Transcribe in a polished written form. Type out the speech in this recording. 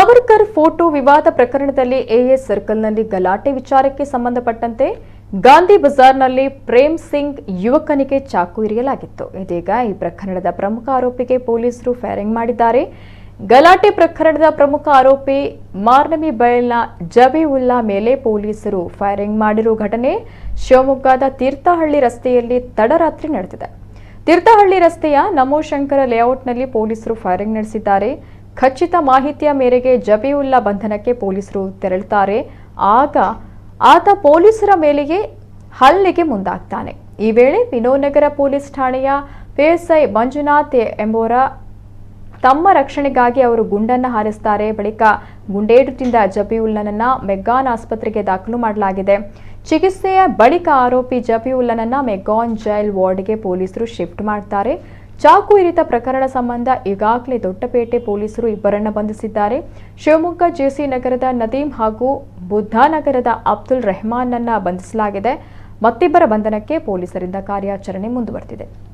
Savarkar photo ವಿವಾದ ಪ್ರಕರಣದಲ್ಲಿ as ಸರ್ಕಲ್ನಲ್ಲಿ ಗಲಾಟೆ ವಿಚಾರಕ್ಕೆ ಸಂಬಂಧಪಟ್ಟಂತೆ ಗಾಂಧಿ ಬಜಾರ್ನಲ್ಲಿ ಪ್ರೇಮ್ ಸಿಂಗ್ ಯುವಕನಿಗೆ ಚಾಕು ಇರಿಯಲಾಗಿತ್ತು. ಇದೀಗ ಈ ಪ್ರಕರಣದ ಪ್ರಮುಖ ಆರೋಪಿಗೆ ಪೊಲೀಸರು ಫೈರಿಂಗ್ ಮಾಡಿದ್ದಾರೆ. ಗಲಾಟೆ ಪ್ರಕರಣದ ಪ್ರಮುಖ ಆರೋಪಿ ಮಾರ್ನಮಿ ಬೈಲ್ನ ಜಬೀವುಲ್ಲಾ ಮೇಲೆ ಪೊಲೀಸರು ಫೈರಿಂಗ್ ಮಾಡಿರುವ ಘಟನೆ ಶಿವಮೊಗ್ಗದ ತೀರ್ಥಹಳ್ಳಿ ರಸ್ತೆಯಲ್ಲಿ ತಡರಾತ್ರಿ ನಡೆದಿದೆ. ತೀರ್ಥಹಳ್ಳಿ ರಸ್ತೆಯ ನಮೋಶಂಕರ ಲೇಔಟ್ನಲ್ಲಿ ಪೊಲೀಸರು ಫೈರಿಂಗ್ ನಡೆಸಿದ್ದಾರೆ. ಖಚಿತ ಮಾಹಿತಿಯ ಮೇರೆಗೆ ಜಬೀವುಲ್ಲಾ ಬಂಧನಕ್ಕೆ ಪೊಲೀಸರು ತೆರಳುತ್ತಾರೆ. ಆಗ ಆತ ಪೊಲೀಸರ ಮೇಲೆಯೇ ಹಲ್ಲೆಗೆ ಮುಂದಾಗ್ತಾನೆ. ಈ ವೇಳೆ ವಿನೋನಗರ ಪೊಲೀಸ್ ಠಾಣೆಯ ಪಿಎಸ್ಐ ಮಂಜುನಾಥ್ ಎಂಬುವರ ತಮ್ಮ ರಕ್ಷಣೆಗಾಗಿ ಅವರು ಗುಂಡನ್ನು ಹಾರಿಸುತ್ತಾರೆ. ಬಳಿಕ ಗುಂಡೇಟುತ್ತಿದ್ದ ಜಬೀವುಲ್ಲಾನನ್ನ ಮೆಗ್ಗಾನ್ ಆಸ್ಪತ್ರೆಗೆ ದಾಖಲು ಮಾಡಲಾಗಿದೆ. ಚಿಕಿತ್ಸೆಯ ಬಳಿಕ ಆರೋಪಿ ಜಬೀವುಲ್ಲಾನನ್ನ ಮೆಗ್ಗಾನ್ ಜೈಲ್ ವಾರ್ಡ್ಗೆ ಪೊಲೀಸರು ಶಿಫ್ಟ್ ಮಾಡ್ತಾರೆ. ಚಾಕು ಇರಿತ ಪ್ರಕರಣ ಸಂಬಂಧ ಈಗಾಗಲೇ ದೊಡ್ಡಪೇಟೆ ಪೊಲೀಸರು ಇಬ್ಬರನ್ನ ಬಂಧಿಸಿದ್ದಾರೆ. ಶಿವಮೊಗ್ಗ ಜೆಸಿ ನಗರದ ನದೀಂ ಹಾಗೂ ಬುದ್ಧಾನಗರದ ಅಬ್ದುಲ್ ರೆಹಮಾನ್ನನ್ನ ಬಂಧಿಸಲಾಗಿದೆ. ಮತ್ತಿಬ್ಬರ ಬಂಧನಕ್ಕೆ ಪೊಲೀಸರಿಂದ ಕಾರ್ಯಾಚರಣೆ ಮುಂದುವರೆದಿದೆ.